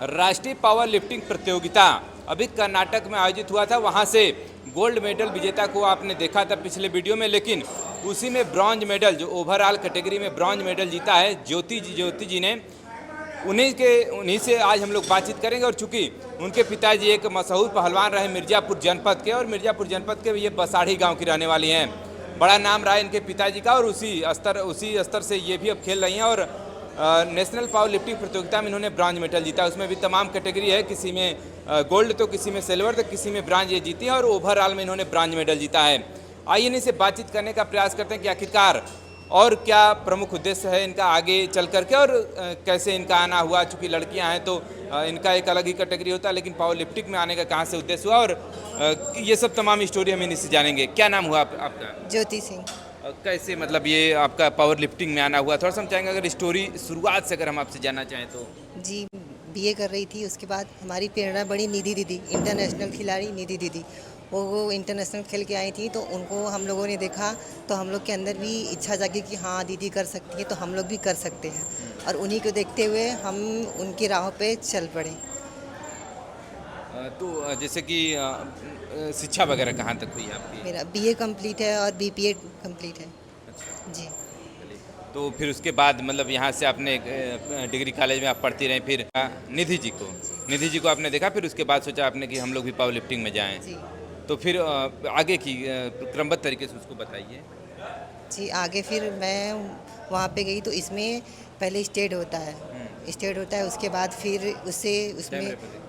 राष्ट्रीय power lifting प्रतियोगिता अभी कर्नाटक में आयोजित हुआ था। वहां से गोल्ड मेडल विजेता को आपने देखा था पिछले वीडियो में, लेकिन उसी में ब्रॉन्ज मेडल, जो ओवरऑल कैटेगरी में ब्रॉन्ज मेडल जीता है ज्योति जी ने, उन्हीं से आज हम लोग बातचीत करेंगे। और चूंकि उनके पिताजी एक मशहूर पहलवान रहे मिर्ज़ापुर जनपद के, और मिर्ज़ापुर जनपद के ये बसाड़ी गांव की रहने वाली हैं। बड़ा नाम रहा है इनके पिताजी का, और उसी स्तर से ये भी अब खेल रही हैं। और नेशनल पावर लिफ्टिंग प्रतियोगिता में इन्होंने ब्रॉन्ज मेडल जीता। उसमें भी तमाम कैटेगरी है, किसी में गोल्ड तो किसी में सिल्वर तो किसी में ब्रॉन्ज ये जीती है, और ओवरऑल में इन्होंने ब्रॉन्ज मेडल जीता है। आइए इन्हीं से बातचीत करने का प्रयास करते हैं कि आखिरकार और क्या प्रमुख उद्देश्य है इनका आगे चल करके, और कैसे इनका आना हुआ। चूँकि लड़कियां हैं तो इनका एक अलग ही कैटेगरी होता है, लेकिन पावर लिफ्टिंग में आने का कहाँ से उद्देश्य हुआ, और ये सब तमाम स्टोरी हम इन्हीं से जानेंगे। क्या नाम हुआ आपका? ज्योति सिंह। कैसे मतलब ये आपका पावर लिफ्टिंग में आना हुआ, थोड़ा सा हम चाहेंगे अगर स्टोरी शुरुआत से अगर हम आपसे जानना चाहें तो। जी, बीए कर रही थी, उसके बाद हमारी प्रेरणा बड़ी निधि दीदी, इंटरनेशनल खिलाड़ी निधि दीदी। वो इंटरनेशनल खेल के आई थी, तो उनको हम लोगों ने देखा, तो हम लोग के अंदर भी इच्छा जागी कि हाँ दीदी कर सकती है, तो हम लोग भी कर सकते हैं। और उन्हीं को देखते हुए हम उनकी राहों पे चल पड़े। तो जैसे कि शिक्षा वगैरह कहाँ तक हुई आपकी? मेरा बीए कंप्लीट है और बीपीए कंप्लीट है। अच्छा, जी। तो फिर उसके बाद मतलब यहाँ से आपने डिग्री कॉलेज में आप पढ़ती रहीं, फिर निधि जी को आपने देखा, फिर उसके बाद सोचा आपने कि हम लोग भी पावर लिफ्टिंग में जाएं। जी। तो फिर आगे की क्रमबद्ध तरीके से उसको बताइए। जी, आगे फिर मैं वहाँ पे गई, तो इसमें पहले स्टेट होता है, उसके बाद फिर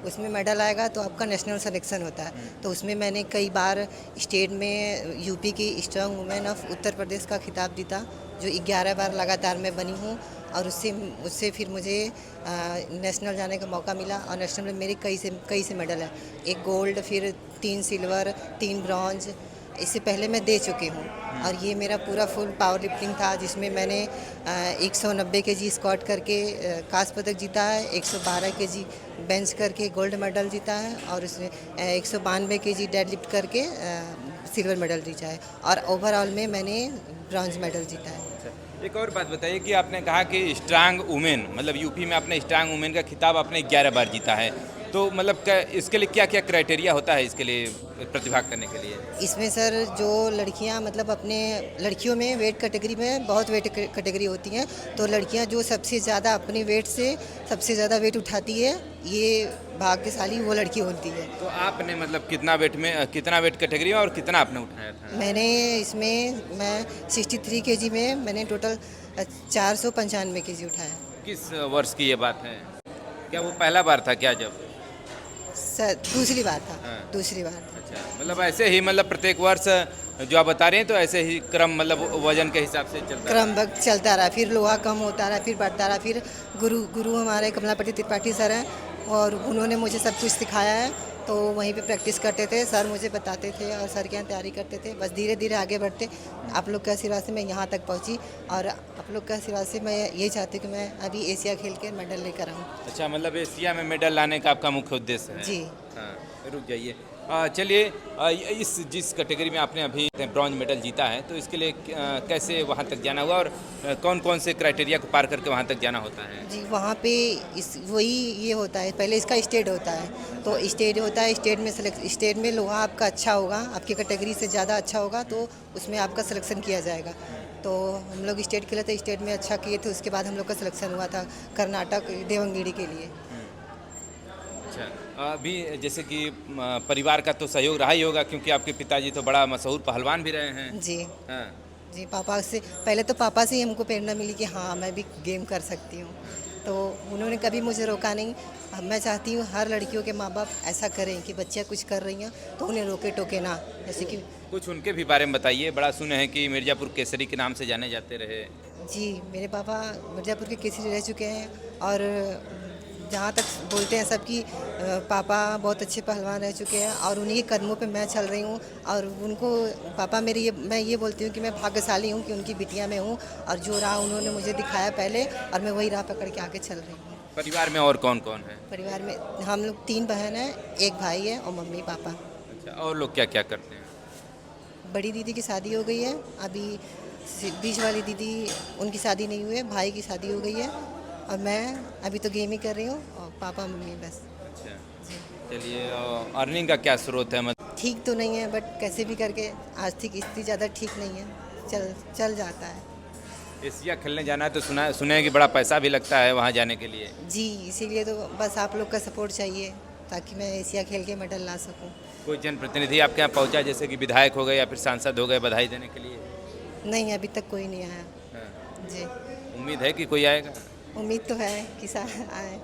उसमें मेडल आएगा तो आपका नेशनल सिलेक्शन होता है। तो उसमें मैंने कई बार स्टेट में यूपी की strong women of Uttar Pradesh का खिताब जीता, जो 11 बार लगातार मैं बनी हूँ। और उससे फिर मुझे नेशनल जाने का मौका मिला, और नेशनल में मेरे कई से मेडल है। एक गोल्ड, फिर 3 सिल्वर, 3 ब्रॉन्ज, इससे पहले मैं दे चुकी हूँ। और ये मेरा पूरा फुल पावर लिफ्टिंग था, जिसमें मैंने 190 केजी स्क्वाट करके कांस्य पदक जीता है, 112 केजी बेंच करके गोल्ड मेडल जीता है, और उसमें 192 केजी डेड लिफ्ट करके सिल्वर मेडल जीता है, और ओवरऑल में मैंने ब्रॉन्ज मेडल जीता है। एक और बात बताइए कि आपने कहा कि स्ट्रांग वुमेन, मतलब यूपी में आपने स्ट्रांग वुमेन का खिताब आपने 11 बार जीता है, तो मतलब इसके लिए क्या क्या क्राइटेरिया होता है इसके लिए प्रतिभाग करने के लिए? इसमें सर जो लड़कियां, मतलब अपने लड़कियों में वेट कैटेगरी में बहुत वेट कैटेगरी होती हैं, तो लड़कियां जो सबसे ज़्यादा अपने वेट से सबसे ज़्यादा वेट उठाती है, ये भाग्यशाली वो लड़की होती है। तो आपने मतलब कितना वेट कैटेगरी में और कितना आपने उठाया था? मैं 63 केजी में मैंने टोटल 495 केजी उठाया। किस वर्ष की ये बात है? क्या वो पहला बार था क्या जब? सर दूसरी बार था। हाँ। दूसरी बार। अच्छा, मतलब ऐसे ही मतलब प्रत्येक वर्ष जो आप बता रहे हैं, तो ऐसे ही क्रम मतलब वजन के हिसाब से चलता क्रम चलता रहा, फिर लोहा कम होता रहा, फिर बढ़ता रहा। फिर गुरु हमारे कमलापति त्रिपाठी सर हैं, और उन्होंने मुझे सब कुछ सिखाया है, तो वहीं पे प्रैक्टिस करते थे, सर मुझे बताते थे, और सर के यहाँ तैयारी करते थे। बस धीरे धीरे आगे बढ़ते, आप लोग के आशीर्वाद से मैं यहाँ तक पहुँची, और आप लोग के आशीर्वाद से मैं यही चाहती हूँ कि मैं अभी एशिया खेल के मेडल लेकर आऊँ। अच्छा, मतलब एशिया में मेडल लाने का आपका मुख्य उद्देश्य है? जी। हाँ, रुक जाइए। चलिए, जिस कैटेगरी में आपने अभी ब्रॉन्ज मेडल जीता है, तो इसके लिए कैसे वहाँ तक जाना हुआ, और कौन कौन से क्राइटेरिया को पार करके वहाँ तक जाना होता है? जी, वहाँ पे वही ये होता है, पहले इसका स्टेट होता है, तो स्टेट में लोहा आपका अच्छा होगा, आपकी कैटेगरी से ज़्यादा अच्छा होगा, तो उसमें आपका सिलेक्शन किया जाएगा। तो हम लोग स्टेट खेले थे, स्टेट में अच्छा किए थे, उसके बाद हम लोग का सिलेक्शन हुआ था कर्नाटक देवंगिरी के लिए। अच्छा, अभी जैसे कि परिवार का तो सहयोग रहा ही होगा, क्योंकि आपके पिताजी तो बड़ा मशहूर पहलवान भी रहे हैं। जी। हाँ। जी, पहले तो पापा से ही हमको प्रेरणा मिली कि हाँ मैं भी गेम कर सकती हूँ, तो उन्होंने कभी मुझे रोका नहीं। अब मैं चाहती हूँ हर लड़कियों के माँ बाप ऐसा करें कि बच्चियाँ कुछ कर रही हैं तो उन्हें रोके टोके ना, जैसे कि कुछ उनके भी बारे में बताइए। बड़ा सुने हैं कि मिर्ज़ापुर केसरी के नाम से जाने जाते रहे। जी, मेरे पापा मिर्ज़ापुर के केसरी रह चुके हैं, और जहाँ तक बोलते हैं सब कि पापा बहुत अच्छे पहलवान रह चुके हैं, और उन्हीं के कदमों पे मैं चल रही हूँ। और उनको पापा मेरे मैं ये बोलती हूँ कि मैं भाग्यशाली हूँ कि उनकी बिटिया में हूँ, और जो राह उन्होंने मुझे दिखाया पहले, और मैं वही राह पकड़ के आगे चल रही हूँ। परिवार में और कौन कौन है? परिवार में हम लोग 3 बहन हैं, 1 भाई है, और मम्मी पापा। अच्छा, और लोग क्या क्या करते हैं? बड़ी दीदी की शादी हो गई है, अभी बीच वाली दीदी, उनकी शादी नहीं हुई है, भाई की शादी हो गई है, और मैं अभी तो गेम ही कर रही हूँ, और पापा मम्मी बस। अच्छा, जी चलिए अर्निंग का क्या स्रोत है? ठीक तो नहीं है, बट कैसे भी करके आर्थिक स्थिति ज़्यादा ठीक नहीं है, चल जाता है। एशिया खेलने जाना है तो सुना है कि बड़ा पैसा भी लगता है वहाँ जाने के लिए। जी इसीलिए तो बस आप लोग का सपोर्ट चाहिए ताकि मैं एशिया खेल के मेडल ला सकूं। कोई जनप्रतिनिधि आपके यहाँ पहुँचा, जैसे कि विधायक हो गए या फिर सांसद हो गए, बधाई देने के लिए? नहीं अभी तक कोई नहीं आया। हाँ। जी उम्मीद है कि कोई आएगा? उम्मीद तो है कि आए,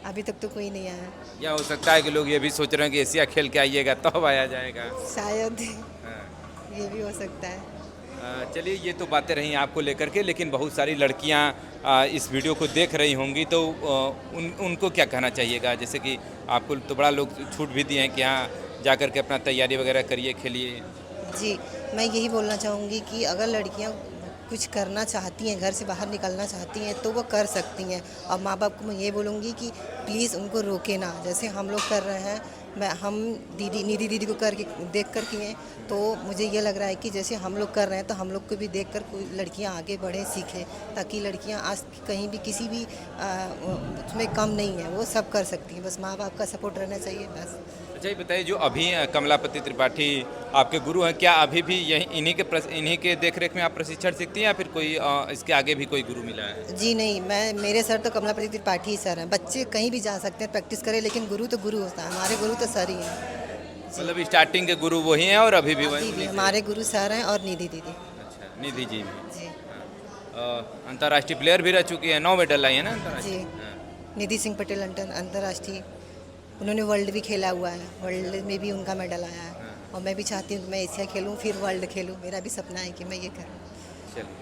अभी तक तो कोई नहीं आया। या हो सकता है कि लोग ये भी सोच रहे हैं कि एशिया खेल के आइएगा तब आया जाएगा? शायद हाँ। ये भी हो सकता है। चलिए, ये तो बातें रहीं आपको लेकर के, लेकिन बहुत सारी लड़कियां इस वीडियो को देख रही होंगी, तो उनको क्या कहना चाहिएगा? जैसे कि आपको तो बड़ा लोग छूट भी दिए हैं कि हाँ जा कर के अपना तैयारी वगैरह करिए, खेलिए। जी मैं यही बोलना चाहूँगी कि अगर लड़कियाँ कुछ करना चाहती हैं, घर से बाहर निकलना चाहती हैं तो वो कर सकती हैं। और माँ बाप को मैं ये बोलूँगी कि प्लीज़ उनको रोके ना, जैसे हम लोग कर रहे हैं। हम निधि दीदी को करके देख कर किए, तो मुझे ये लग रहा है कि जैसे हम लोग कर रहे हैं तो हम लोग को भी देखकर कोई लड़कियां आगे बढ़ें, सीखें, ताकि लड़कियां आज कहीं भी किसी भी उसमें कम नहीं है, वो सब कर सकती हैं। बस माँ बाप का सपोर्ट रहना चाहिए बस। अच्छा, ये बताइए, जो अभी कमलापति त्रिपाठी आपके गुरु हैं, क्या अभी भी इन्हीं के देखरेख में आप प्रशिक्षण सीखती हैं या फिर कोई इसके आगे भी कोई गुरु मिला है? जी नहीं, मेरे सर तो कमलापति त्रिपाठी सर हैं। बच्चे कहीं भी जा सकते हैं, प्रैक्टिस करें, लेकिन गुरु तो गुरु होता है। हमारे गुरु तो सर ही हैं। मतलब स्टार्टिंग के गुरु वही हैं और अभी भी अभी वही? भी हमारे गुरु सर हैं और निधि दीदी। अच्छा, निधि जी भी। जी अंतर्राष्ट्रीय प्लेयर भी रह चुकी है, 9 मेडल आई है ना जी अंतर्राष्ट्रीय? हाँ। निधि सिंह पटेल अंतर्राष्ट्रीय, उन्होंने वर्ल्ड भी खेला हुआ है, वर्ल्ड में भी उनका मेडल आया है। और मैं भी चाहती हूँ कि मैं एशिया खेलूँ फिर वर्ल्ड खेलूँ, मेरा भी सपना है कि मैं ये करूँ। चलिए,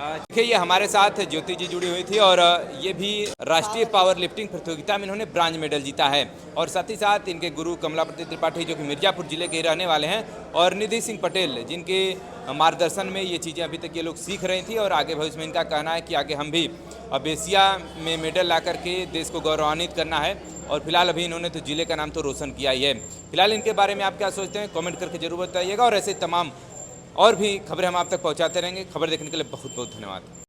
देखिए, ये हमारे साथ ज्योति जी जुड़ी हुई थी और ये भी राष्ट्रीय पावर लिफ्टिंग प्रतियोगिता में इन्होंने ब्रांज मेडल जीता है। और साथ ही साथ इनके गुरु कमलापति त्रिपाठी, जो कि मिर्ज़ापुर जिले के रहने वाले हैं, और निधि सिंह पटेल, जिनके मार्गदर्शन में ये चीज़ें अभी तक ये लोग सीख रही थी। और आगे भविष्य में इनका कहना है कि आगे हम भी अब एशिया में मेडल ला करके देश को गौरवान्वित करना है। और फिलहाल अभी इन्होंने तो जिले का नाम तो रोशन किया ही है। फिलहाल इनके बारे में आप क्या सोचते हैं, कमेंट करके जरूर बताइएगा। और ऐसे तमाम और भी खबरें हम आप तक पहुंचाते रहेंगे। खबर देखने के लिए बहुत बहुत धन्यवाद।